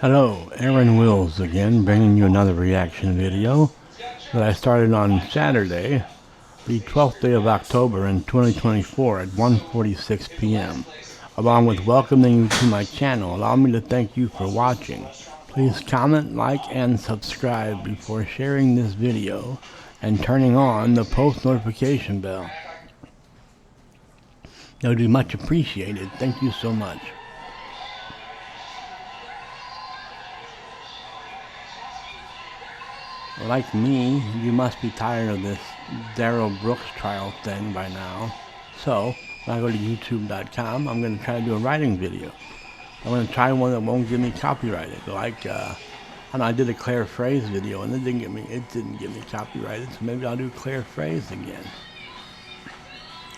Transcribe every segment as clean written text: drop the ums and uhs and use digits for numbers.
Hello, Aaron Wills again, bringing you another reaction video that I started on Saturday, the 12th day of October in 2024 at 1:46 p.m. Along with welcoming you to my channel, allow me to thank you for watching. Please comment, like, and subscribe before sharing this video and turning on the post notification bell. That would be much appreciated. Thank you so much. Like me, you must be tired of this Darrell Brooks trial thing by now. So, when I go to youtube.com, I'm going to try to do a writing video. I'm going to try one that won't get me copyrighted. Like, I did a Claire Fraise video and it didn't get me copyrighted, so maybe I'll do Claire Fraise again.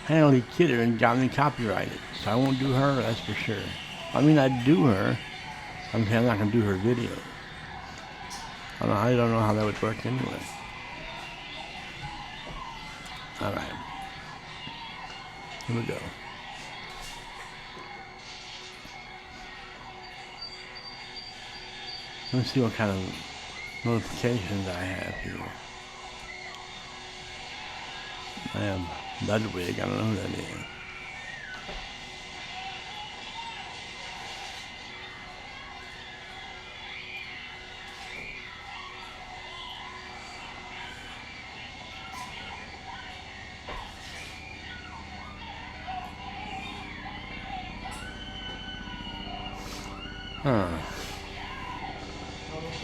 I only kid her and got me copyrighted, so I won't do her, that's for sure. I mean, I'd do her. I'm saying I'm not going to do her video. I don't know how that would work anyway. Alright. Here we go. Let's see what kind of notifications I have here. I have Ludwig, I don't know who that is.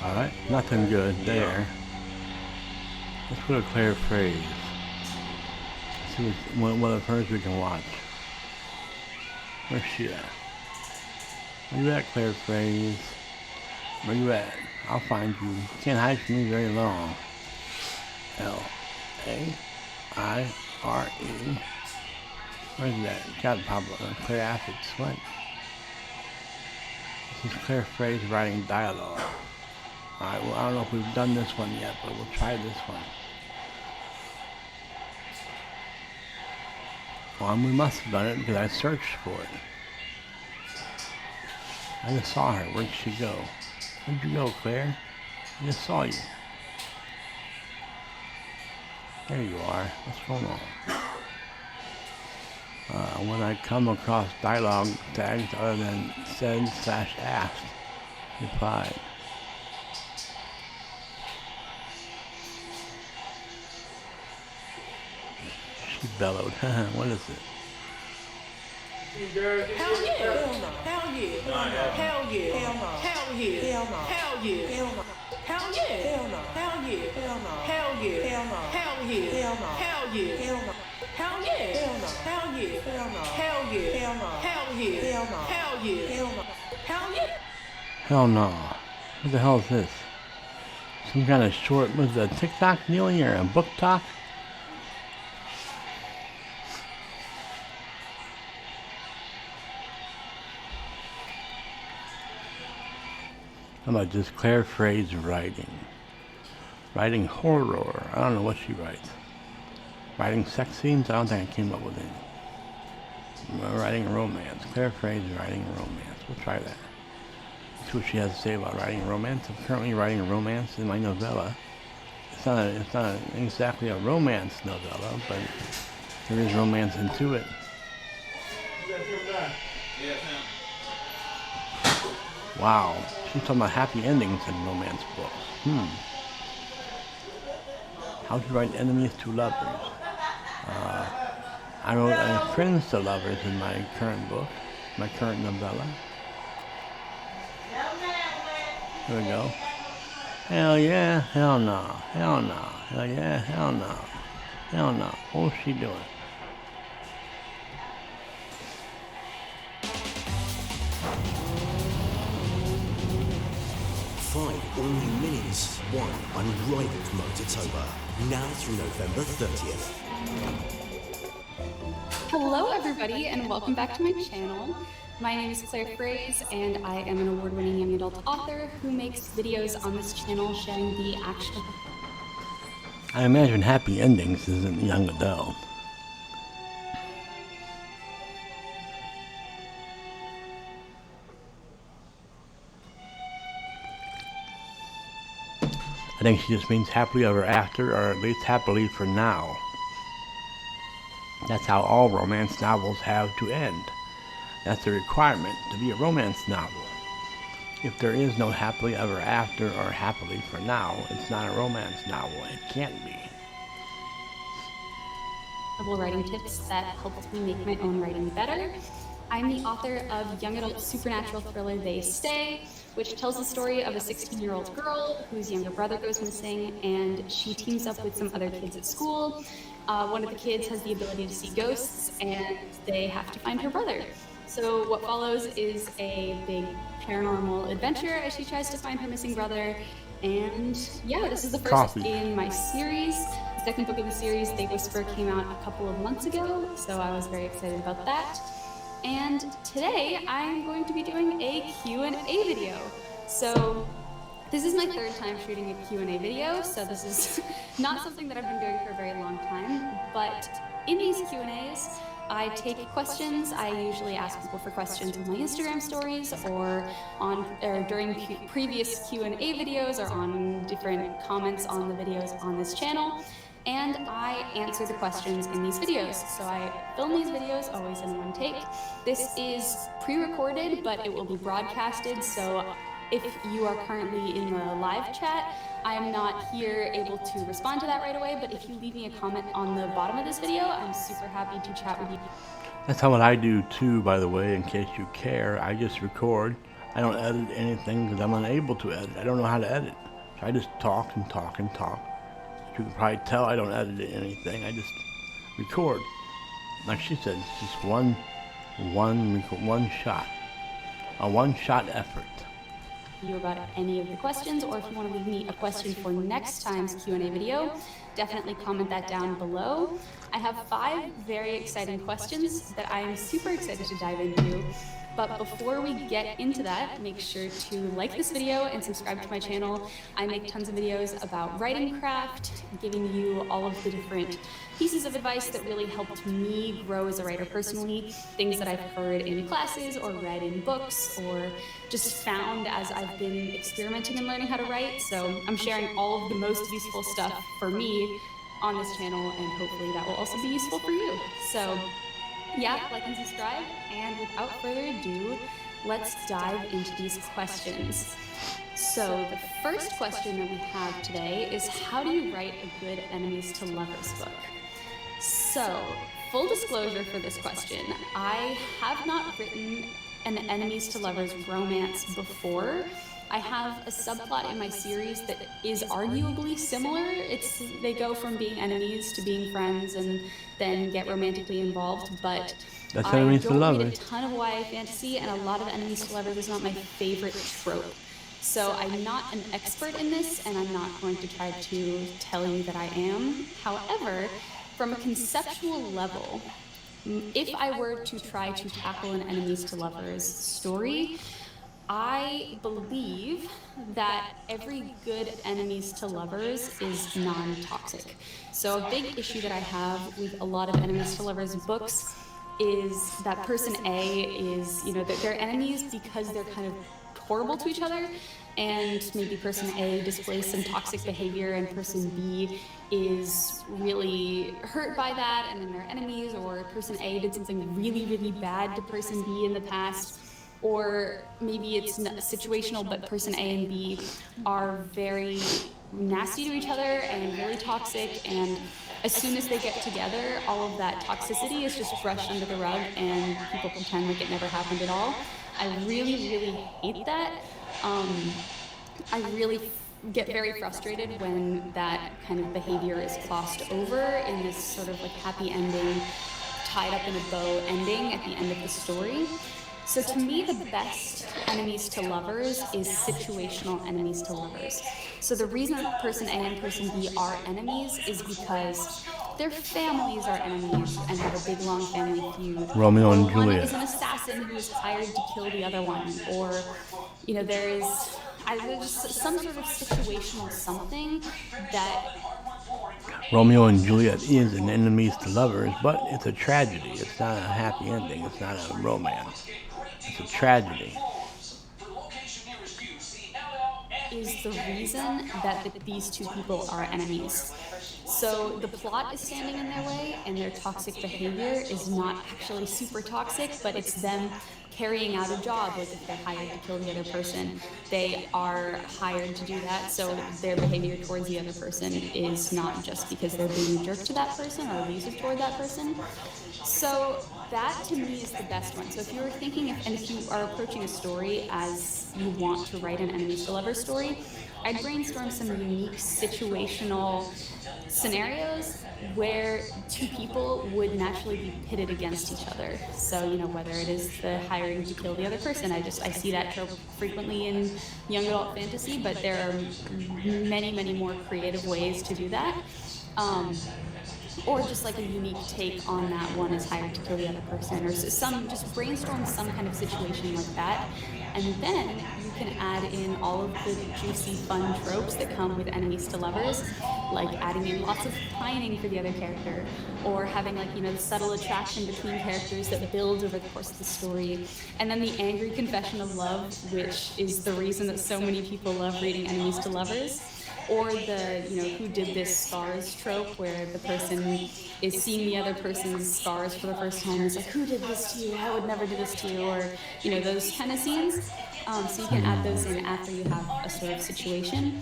Alright, nothing good there. Let's put a Claire Fraise. Let's see what of hers we can watch. Where's she at? Where you at, Claire Fraise? Where you at? I'll find you. You can't hide from me very long. L-A-I-R-E. Where's that? Got it, Pablo. Claire Acid Sweat. This is Claire Fraise writing dialogue. Alright, well, I don't know if we've done this one yet, but we'll try this one. Well, we must have done it because I searched for it. I just saw her. Where'd she go? Where'd you go, Claire? I just saw you. There you are. What's going on? When I come across dialogue tags other than said/asked, replied. She bellowed. What is it? Hell yeah. Hell yeah. Hell yeah. Hell yeah. Hell yeah. Hell yeah. Hell yeah. Hell yeah. Hell yeah. Hell yeah. Hell yeah. Hell yeah. Hell yeah. Hell yeah. Hell yeah. Hell no. What the hell is this? Some kind of short, was it a TikTok kneeling or a book talk? How about just Claire Fraise writing? Writing horror. I don't know what she writes. Writing sex scenes? I don't think I came up with any. Writing romance. Claire Fraise writing romance. We'll try that. Let's see what she has to say about writing romance. I'm currently writing a romance in my novella. It's not exactly a romance novella, but there is romance into it. Wow. She's talking about happy endings in romance books. How to write enemies to lovers. I wrote friends to lovers in my current book, my current novella. Here we go. Hell yeah, hell no, hell no, hell yeah, hell no, hell no. What's she doing? Five all-new minis, one unrivaled Motortober, now through November 30th. Hello everybody and welcome back to my channel. My name is Claire Fraise and I am an award-winning young adult author who makes videos on this channel sharing the action. I imagine happy endings isn't young adult. think she just means happily ever after, or at least happily for now. That's how all romance novels have to end. That's the requirement to be a romance novel. If there is no happily ever after or happily for now, it's not a romance novel. It can't be. Writing tips that helped me make my own writing better. I'm the author of young adult supernatural thriller They Stay, which tells the story of a 16-year-old girl whose younger brother goes missing, and she teams up with some other kids at school. One of the kids has the ability to see ghosts, and they have to find her brother. So what follows is a big paranormal adventure as she tries to find her missing brother. And yeah, this is the first in my series. The second book of the series, They Whisper, came out a couple of months ago, so I was very excited about that. And today I'm going to be doing a Q&A video. So this is my third time shooting a Q&A video, so this is not something that I've been doing for a very long time, but in these Q&As, I take questions. I usually ask people for questions in my Instagram stories or during previous Q&A videos or on different comments on the videos on this channel. And I answer the questions in these videos. So I film these videos always in one take. This is pre-recorded, but it will be broadcasted. So if you are currently in the live chat, I am not here able to respond to that right away, but if you leave me a comment on the bottom of this video, I'm super happy to chat with you. That's how what I do too, by the way, in case you care. I just record. I don't edit anything because I'm unable to edit. I don't know how to edit. So I just talk and talk and talk. You can probably tell I don't edit anything. I just record. Like she said, it's just one shot. A one-shot effort. You about any of the questions, or if you want to leave me a question for next time's Q&A video, definitely comment that down below. I have 5 very exciting questions that I am super excited to dive into. But before we get into that, make sure to like this video and subscribe to my channel. I make tons of videos about writing craft, giving you all of the different pieces of advice that really helped me grow as a writer personally, things that I've heard in classes or read in books or just found as I've been experimenting and learning how to write. So I'm sharing all of the most useful stuff for me on this channel, and hopefully that will also be useful for you. So yeah, like and subscribe, and without further ado, let's dive into these questions. So the first question that we have today is, how do you write a good enemies to lovers book? So, full disclosure for this question, I have not written an enemies to lovers romance before. I have a subplot in my series that is arguably similar. They go from being enemies to being friends and then get romantically involved, but that's I enemies to don't read a lovers. ton of YA fantasy, and a lot of enemies to lovers is not my favorite trope. So I'm not an expert in this, and I'm not going to try to tell you that I am. However, from a conceptual level, if I were to try to tackle an enemies to lovers story, I believe that every good enemies to lovers is non-toxic. So a big issue that I have with a lot of enemies to lovers books is that person A is, that they're enemies because they're kind of horrible to each other, and maybe person A displays some toxic behavior and person B is really hurt by that and then they're enemies, or person A did something really, really bad to person B in the past. Or maybe it's situational, but person A and B are very nasty to each other and really toxic, and as soon as they get together, all of that toxicity is just brushed under the rug and people pretend like it never happened at all. I really, really hate that. I really get very frustrated when that kind of behavior is glossed over in this sort of like happy ending, tied up in a bow ending at the end of the story. So to me, the best enemies to lovers is situational enemies to lovers. So the reason that person A and person B are enemies is because their families are enemies and have a big long family feud. Romeo and One Juliet. is an assassin who is hired to kill the other one, or there's some sort of situational something that. Romeo and Juliet is an enemies to lovers, but it's a tragedy. It's not a happy ending. It's not a romance. It's a tragedy. is the reason that these two people are enemies. So the plot is standing in their way, and their toxic behavior is not actually super toxic, but it's them carrying out a job. Like if they're hired to kill the other person, they are hired to do that. So their behavior towards the other person is not just because they're being a jerk to that person or abusive toward that person. So that to me is the best one. So if you were thinking, if you are approaching a story as you want to write an enemies to lovers story, I'd brainstorm some unique situational scenarios where two people would naturally be pitted against each other. So, whether it is the hiring to kill the other person, I see that trope frequently in young adult fantasy, but there are many, many more creative ways to do that. Or just like a unique take on that one is hired to kill the other person, or just brainstorm some kind of situation like that. And then you can add in all of the juicy, fun tropes that come with enemies to lovers, like adding in lots of pining for the other character, or having the subtle attraction between characters that builds over the course of the story. And then the angry confession of love, which is the reason that so many people love reading enemies to lovers. Or the, who did this scars trope, where the person is seeing the other person's scars for the first time. It's like, who did this to you? I would never do this to you. Or, those kind of scenes. So you can add those in after you have a sort of situation.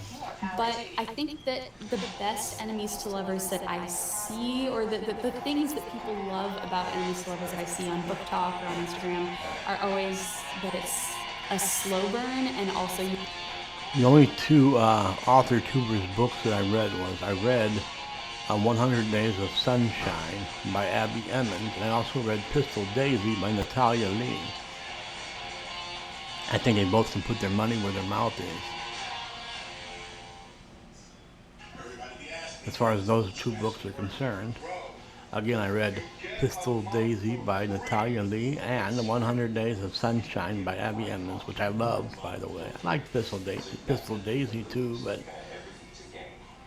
But I think that the best enemies to lovers that I see, or the things that people love about enemies to lovers that I see on Book Talk or on Instagram, are always that it's a slow burn, and also The only two author tubers books that I read 100 Days of Sunshine by Abby Emmons, and I also read Pistol Daisy by Natalia Lee. I think they both can put their money where their mouth is. As far as those two books are concerned. Again, I read Pistol Daisy by Natalia Lee and 100 Days of Sunshine by Abby Emmons, which I loved, by the way. I liked Pistol Daisy too, but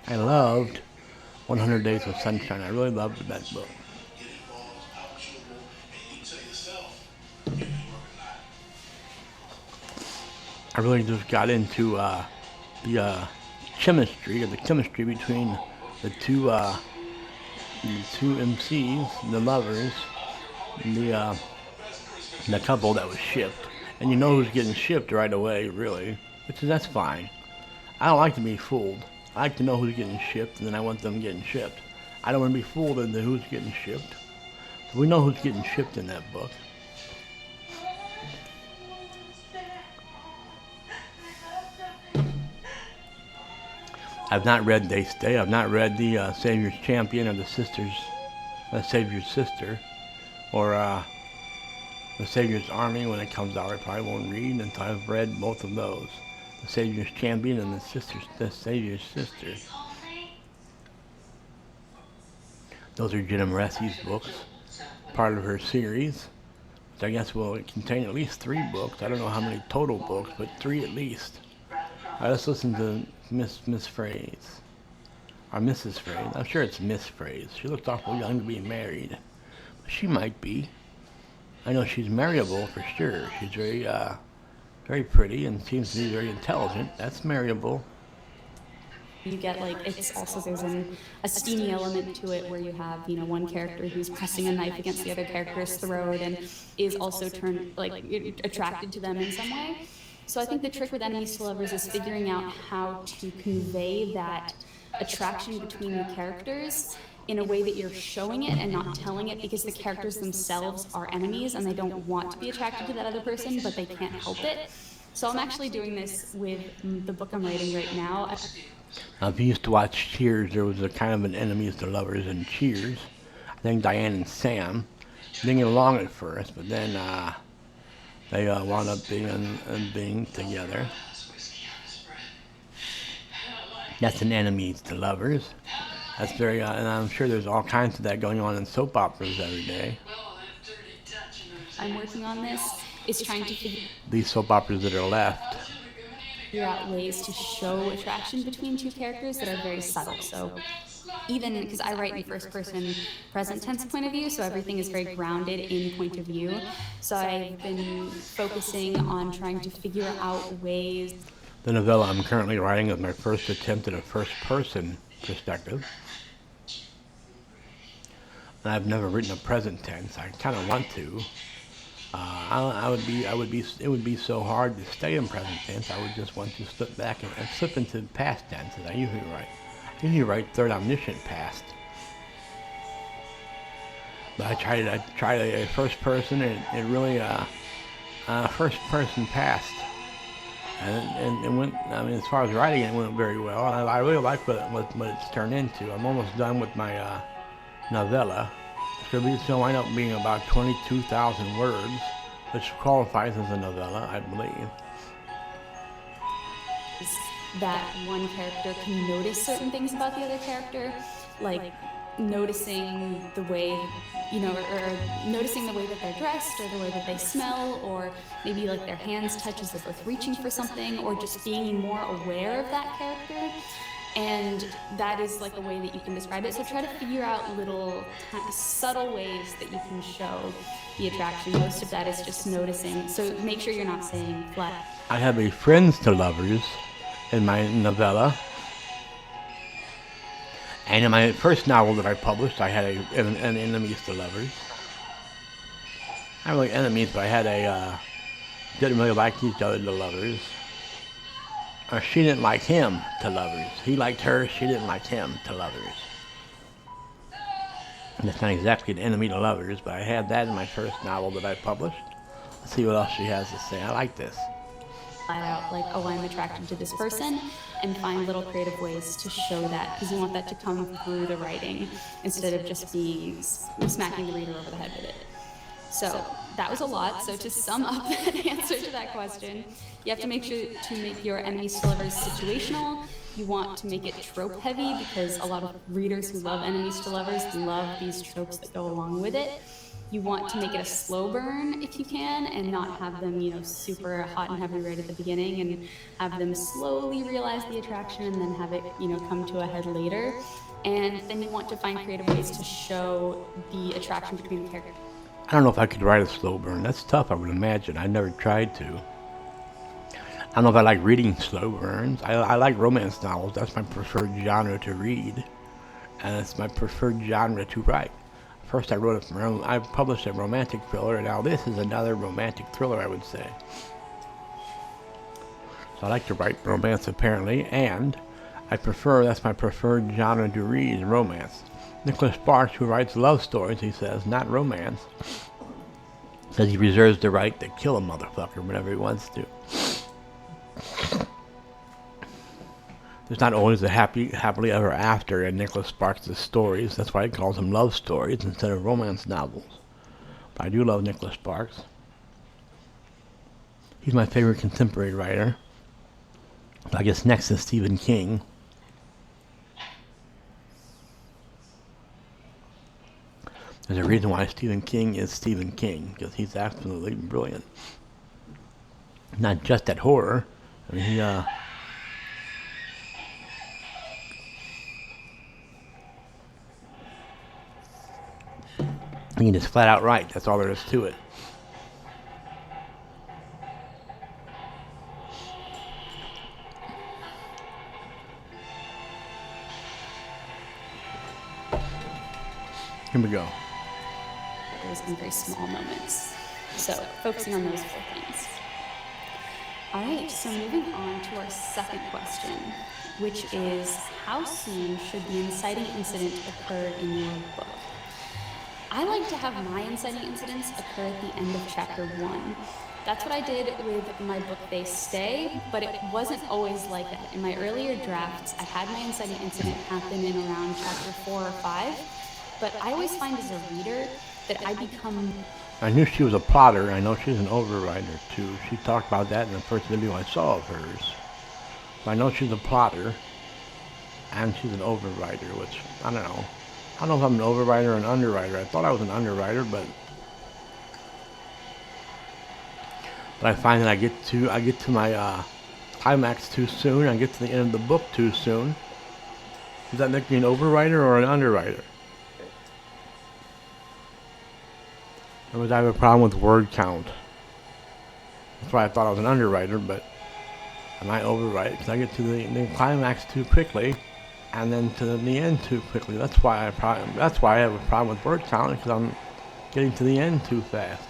I loved 100 Days of Sunshine. I really loved that book. I really just got into the chemistry between the two MCs, the lovers, the couple that was shipped. And you know who's getting shipped right away, really. That's fine. I don't like to be fooled. I like to know who's getting shipped, and then I want them getting shipped. I don't want to be fooled into who's getting shipped. So we know who's getting shipped in that book. I've not read They Stay. I've not read the Savior's Champion or the Savior's Sister, or the Savior's Army when it comes out. I probably won't read until I've read both of those. The Savior's Champion and the Savior's Sister. Those are Jenna Moressi's books, part of her series, which I guess will contain at least 3 books. I don't know how many total books, but 3 at least. All right, let's listen to Miss Fraise, or Mrs. Fraise. I'm sure it's Miss Fraise. She looks awful young to be married, but she might be. I know she's marriable for sure. She's very pretty and seems to be very intelligent. That's marriable. You get there's a steamy element to it where you have, one character who's pressing a knife against the other character's throat and is also attracted to them in some way. So I think the trick with enemies to lovers is figuring out how to convey that attraction between the characters in a way that you're showing it and not telling it, because the characters themselves are enemies and they don't want to be attracted to that other person, but they can't help it. So I'm actually doing this with the book I'm writing right now. Now, if you used to watch Cheers, there was a kind of an enemies to lovers in Cheers. I think Diane and Sam didn't get along at first, but then they wound up being together. That's an enemies to lovers. That's very, and I'm sure there's all kinds of that going on in soap operas every day. I'm working on this is trying to figure These soap operas that are left. out ways to show attraction between two characters that are very subtle. So even because I write in first person present tense point of view, so everything is very grounded in point of view. So I've been focusing on trying to figure out ways. The novella I'm currently writing is my first attempt at a first-person perspective. And I've never written a present tense. I kind of want to. It would be so hard to stay in present tense. I would just want to slip back and slip into past tense as I usually write. I usually write third omniscient past. But I tried a first person, and it really, first person past. And it went, I mean, as far as writing it went very well. I really like what it's turned into. I'm almost done with my novella. It'll wind up being about 22,000 words, which qualifies as a novella, I believe. That one character can notice certain things about the other character, like noticing the way, or noticing the way that they're dressed, or the way that they smell, or maybe like their hands touch as they're both reaching for something, or just being more aware of that character. And that is like a way that you can describe it. So try to figure out little subtle ways that you can show the attraction. Most of that is just noticing. So make sure you're not saying flat. I have a friends to lovers in my novella. And in my first novel that I published, I had an enemies to lovers. Not really enemies, but I had didn't really like each other to lovers. Or she didn't like him to lovers. He liked her, she didn't like him to lovers. And it's not exactly an enemy to lovers, but I had that in my first novel that I published. Let's see what else she has to say. I like this. Flat out, like, oh, I'm attracted to this person, and find little creative ways to show that, because you want that to come through the writing instead of just being smacking the reader over the head with it. So that was a lot. So to sum up that answer to that question, you have to make sure to make your enemies to lovers situational. You want to make it trope heavy, because a lot of readers who love enemies to lovers love these tropes that go along with it. You want to make it a slow burn if you can, and not have them, super hot and heavy right at the beginning, and have them slowly realize the attraction and then have it, come to a head later. And then you want to find creative ways to show the attraction between the characters. I don't know if I could write a slow burn. That's tough, I would imagine. I never tried to. I don't know if I like reading slow burns. I like romance novels. That's my preferred genre to read. And it's my preferred genre to write. First I published a romantic thriller, and now this is another romantic thriller, I would say. So I like to write romance, apparently, and that's my preferred genre to read, romance. Nicholas Sparks, who writes love stories, he says, not romance, says he reserves the right to kill a motherfucker whenever he wants to. There's not always a happily ever after in Nicholas Sparks' stories. That's why he calls them love stories instead of romance novels. But I do love Nicholas Sparks. He's my favorite contemporary writer. I guess next is Stephen King. There's a reason why Stephen King is Stephen King, because he's absolutely brilliant. Not just at horror. I mean, he just flat out right. That's all there is to it. Here we go. In very small moments. So focusing on those 4 things. All right, so moving on to our second question, which is, how soon should the inciting incident occur in your book? I like to have my inciting incidents occur at the end of chapter 1. That's what I did with my book They Stay, but it wasn't always like that. In my earlier drafts, I had my inciting incident happen in around chapter 4 or 5, but I always find as a reader that I knew she was a plotter. I know she's an overwriter too. She talked about that in the first video I saw of hers. So I know she's a plotter, and she's an overwriter, which, I don't know. I don't know if I'm an overwriter or an underwriter. I thought I was an underwriter, but I find that I get to my climax too soon. I get to the end of the book too soon. Does that make me an overwriter or an underwriter? Otherwise, I have a problem with word count. That's why I thought I was an underwriter, but I might overwrite because I get to the climax too quickly, and then to the end too quickly. That's why I have a problem with word count, because I'm getting to the end too fast.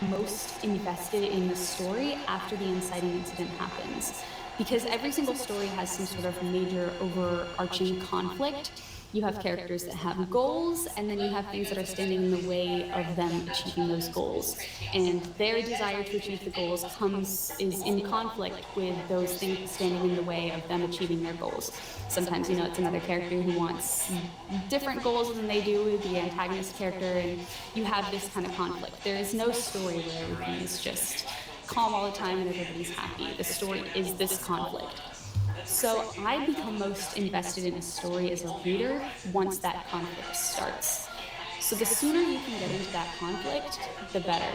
Most invested in the story after the inciting incident happens, because every single story has some sort of major overarching conflict. You have characters that have goals, and then you have things that are standing in the way of them achieving those goals. And their desire to achieve the goals is in conflict with those things standing in the way of them achieving their goals. Sometimes, it's another character who wants different goals than they do, the antagonist character, and you have this kind of conflict. There is no story where everything is just calm all the time and everybody's happy. The story is this conflict. So I become most invested in a story as a reader once that conflict starts. So the sooner you can get into that conflict, the better.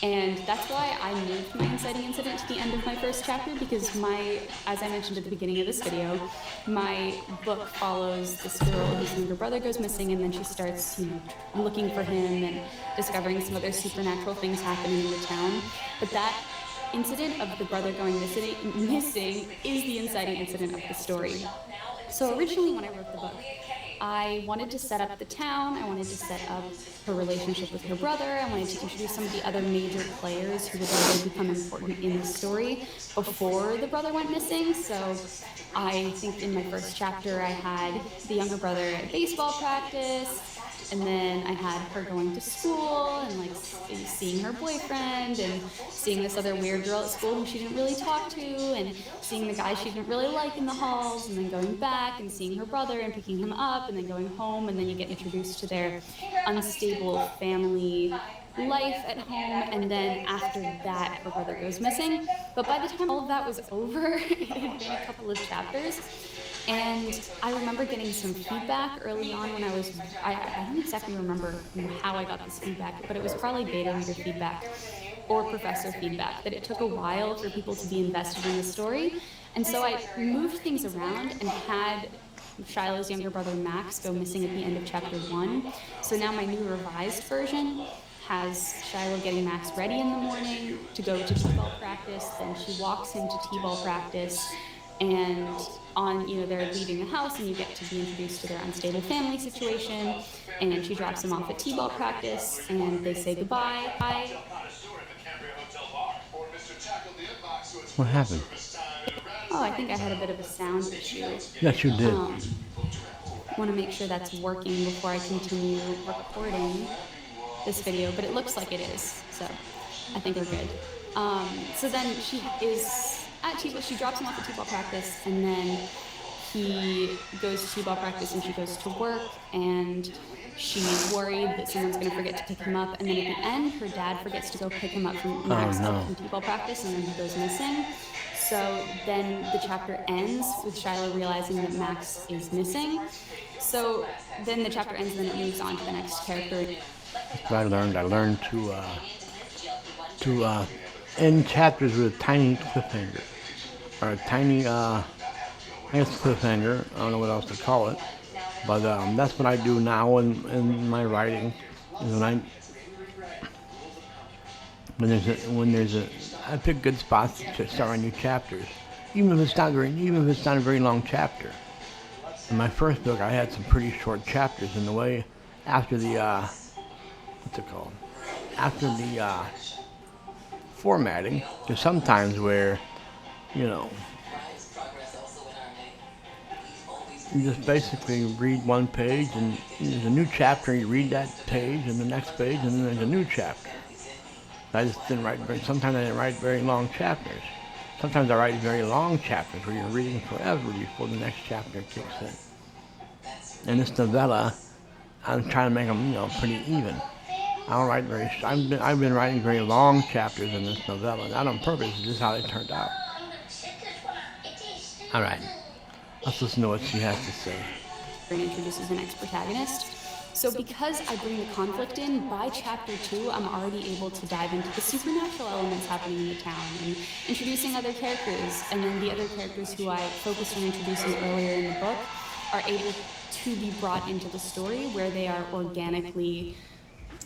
And that's why I moved my inciting incident to the end of my first chapter, because as I mentioned at the beginning of this video, my book follows this girl whose younger brother goes missing, and then she starts, looking for him and discovering some other supernatural things happening in the town. But that incident of the brother going missing is the inciting incident of the story. So originally when I wrote the book, I wanted to set up the town, I wanted to set up her relationship with her brother, I wanted to introduce some of the other major players who would later become important in the story before the brother went missing. So I think in my first chapter I had the younger brother at baseball practice, and then I had her going to school and seeing her boyfriend and seeing this other weird girl at school who she didn't really talk to, and seeing the guy she didn't really like in the halls, and then going back and seeing her brother and picking him up, and then going home, and then you get introduced to their unstable family life at home, and then after that her brother goes missing. But by the time all of that was over, it had been a couple of chapters. And I remember getting some feedback early on when I don't exactly remember how I got this feedback, but it was probably beta reader feedback or professor feedback, that it took a while for people to be invested in the story. And so I moved things around and had Shiloh's younger brother Max go missing at the end of chapter 1. So now my new revised version has Shiloh getting Max ready in the morning to go to t-ball practice, then she walks him to t-ball practice, and they're leaving the house, and you get to be introduced to their unstable family situation, and she drops him off at t-ball practice, and they say goodbye. What happened? Oh, I think I had a bit of a sound issue. Yes, you did. Want to make sure that's working before I continue recording this video, but it looks like it is, so I think we're good. So then she is at t-ball, she drops him off at t-ball practice, and then he goes to t-ball practice and she goes to work, and she's worried that someone's going to forget to pick him up, and then at the end her dad forgets to go pick him up from from t-ball practice, and then he goes missing. So then the chapter ends with Shiloh realizing that Max is missing. So then the chapter ends, and then it moves on to the next character. I learned to end chapters with a tiny cliffhanger, or a tiny, cliffhanger. I don't know what else to call it, but that's what I do now in my writing. Is I pick good spots to start my new chapters, even if it's not a very long chapter. In my first book, I had some pretty short chapters in the way after the after the formatting. There's sometimes where, you just basically read one page, and there's a new chapter, you read that page, and the next page, and then there's a new chapter. I just didn't write sometimes I didn't write very long chapters. Sometimes I write very long chapters where you're reading forever before the next chapter kicks in. In this novella, I'm trying to make them, pretty even. I've been writing very long chapters in this novella, not on purpose. This is how it turned out. All right, let's listen to what she has to say. And introduces the next protagonist. So because I bring the conflict in, by chapter 2, I'm already able to dive into the supernatural elements happening in the town and introducing other characters, and then the other characters who I focused on introducing earlier in the book are able to be brought into the story where they are organically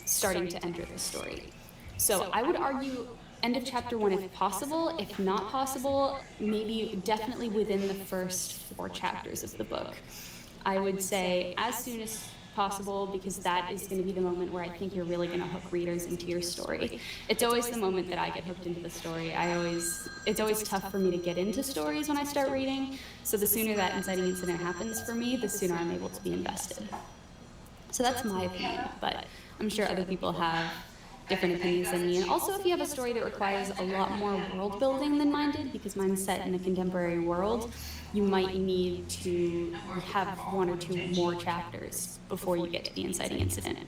starting to enter the story. So I would argue end of chapter 1 if possible. If not possible, maybe definitely within the first 4 chapters of the book. I would say as soon as possible, because that is going to be the moment where I think you're really going to hook readers into your story. It's always the moment that I get hooked into the story. It's always tough for me to get into stories when I start reading, so the sooner that inciting incident happens for me, the sooner I'm able to be invested. So that's my opinion, but I'm sure other people have different opinions than me. And also, if you have a story that requires a lot more world building than mine did, because mine's set in a contemporary world, you might need to have 1 or 2 more chapters before you get to the inciting incident,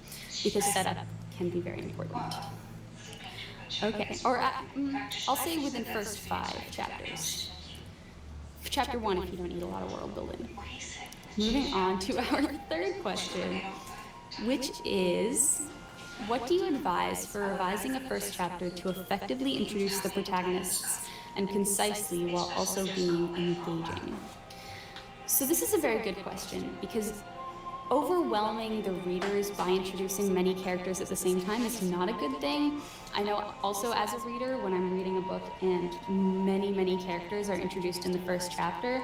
because setup can be very important. Okay, or I'll say within first 5 chapters. Chapter 1 if you don't need a lot of world building. Moving on to our third question, which is, what do you advise for revising a first chapter to effectively introduce the protagonists and concisely while also being engaging? So this is a very good question, because overwhelming the readers by introducing many characters at the same time is not a good thing. I know also as a reader, when I'm reading a book and many characters are introduced in the first chapter,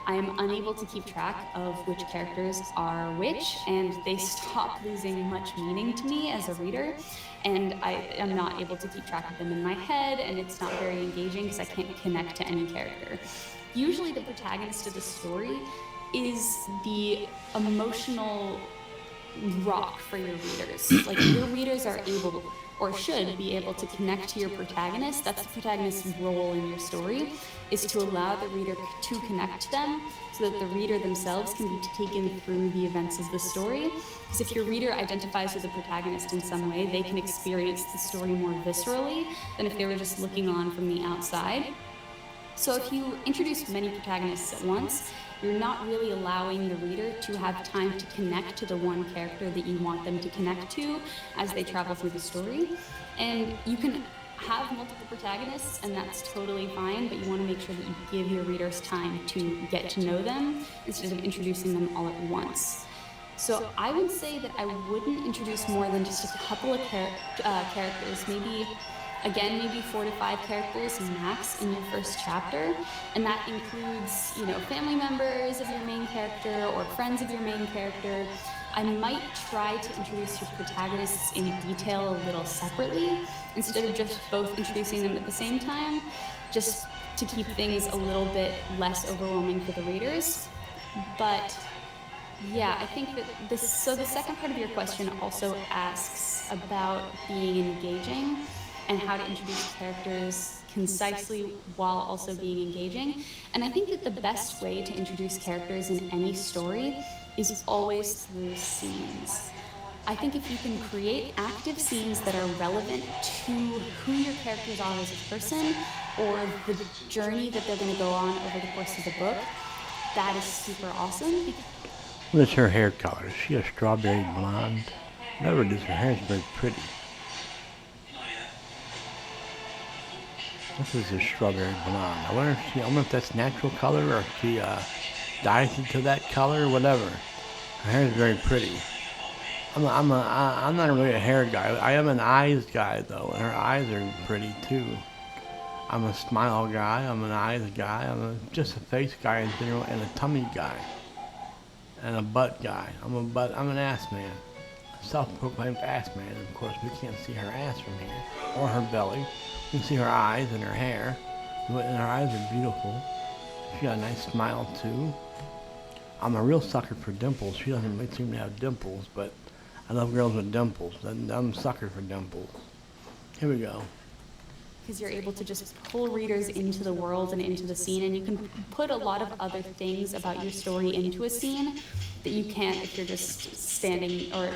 I am unable to keep track of which characters are which, and they stop losing much meaning to me as a reader, and I am not able to keep track of them in my head, and it's not very engaging because I can't connect to any character. Usually the protagonist of the story is the emotional rock for your readers. Like, your readers are able, or should be able, to connect to your protagonist. That's the protagonist's role in your story, is to allow the reader to connect to them so that the reader themselves can be taken through the events of the story. Because if your reader identifies with the protagonist in some way, they can experience the story more viscerally than if they were just looking on from the outside. So if you introduce many protagonists at once, you're not really allowing the reader to have time to connect to the one character that you want them to connect to as they travel through the story. And you can have multiple protagonists, and that's totally fine, but you want to make sure that you give your readers time to get to know them instead of introducing them all at once. So I would say that I wouldn't introduce more than just a couple of characters, maybe 4 to 5 characters max in your first chapter, and that includes, family members of your main character or friends of your main character. I might try to introduce your protagonists in detail a little separately, instead of just both introducing them at the same time, just to keep things a little bit less overwhelming for the readers. But yeah, I think that the second part of your question also asks about being engaging and how to introduce characters concisely while also being engaging. And I think that the best way to introduce characters in any story is always through scenes. I think if you can create active scenes that are relevant to who your characters are as a person, or the journey that they're going to go on over the course of the book, that is super awesome. What's her hair color? Is she a strawberry blonde? Whatever it is, her hair is very pretty. This is a strawberry blonde. I wonder if that's natural color or if she dyes it to that color or whatever. Her hair is very pretty. I'm not really a hair guy. I am an eyes guy though, and her eyes are pretty too. I'm a smile guy. I'm an eyes guy. I'm just a face guy in general, and a tummy guy, and a butt guy. I'm an ass man. Self-proclaimed ass man. Of course, we can't see her ass from here or her belly. You can see her eyes and her hair, and her eyes are beautiful. She got a nice smile too. I'm a real sucker for dimples. She doesn't really seem to have dimples, but I love girls with dimples. I'm a sucker for dimples. Here we go. Because you're able to just pull readers into the world and into the scene, and you can put a lot of other things about your story into a scene that you can't if you're just standing, or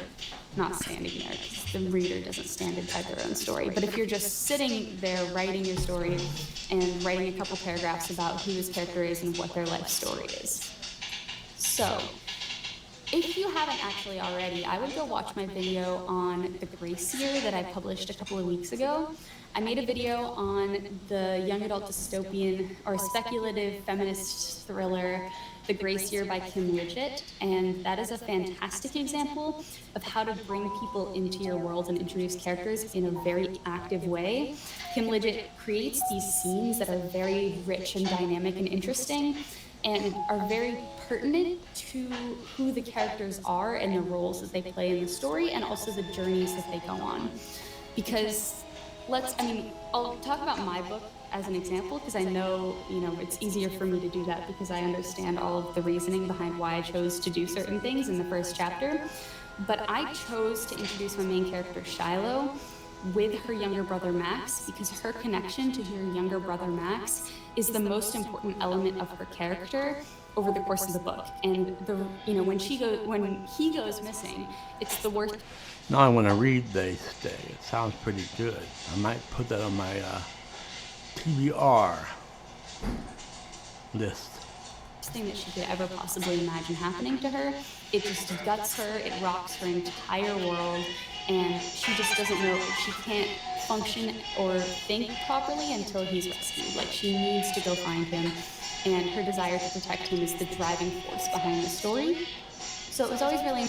not standing there, because the reader doesn't stand inside their own story. But if you're just sitting there writing your story and writing a couple paragraphs about who this character is and what their life story is. So, If you haven't actually already, I would go watch my video on the Gracier that I published a couple of weeks ago. I made a video on the young adult dystopian or speculative feminist thriller, The Gracier by Kim Lidgett, and that is a fantastic example of how to bring people into your world and introduce characters in a very active way. Kim Lidgett creates these scenes that are very rich and dynamic and interesting, and are very pertinent to who the characters are and the roles that they play in the story, and also the journeys that they go on. Because I'll talk about my book as an example, because I know, it's easier for me to do that because I understand all of the reasoning behind why I chose to do certain things in the first chapter. But I chose to introduce my main character, Shiloh, with her younger brother Max, because her connection to her younger brother Max is the most important element of her character over the course of the book. And when he goes missing, it's the worst. Now I want to read They Stay. It sounds pretty good. I might put that on my TBR list. Thing that she could ever possibly imagine happening to her. It just guts her, it rocks her entire world, and she just doesn't know, she can't function or think properly until he's rescued. Like, she needs to go find him, and her desire to protect him is the driving force behind the story. So it was always really...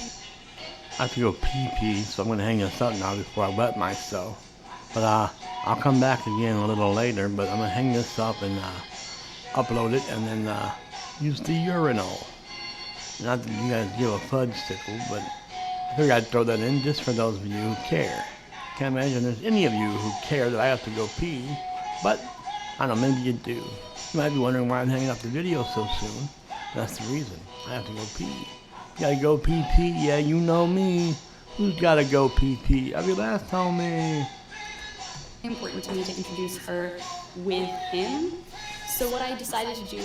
I have to go pee-pee, so I'm going to hang this up now before I wet myself. But I'll come back again a little later, but I'm going to hang this up and upload it, and then use the urinal. Not that you guys give a fudge sickle, but I figured I'd throw that in just for those of you who care. Can't imagine there's any of you who care that I have to go pee, but I don't know, maybe you do. You might be wondering why I'm hanging up the video so soon. That's the reason. I have to go pee. Gotta go pee-pee, yeah, you know me. Who's gotta go pee-pee? Every last told me. Important to me to introduce her with him. So what I decided to do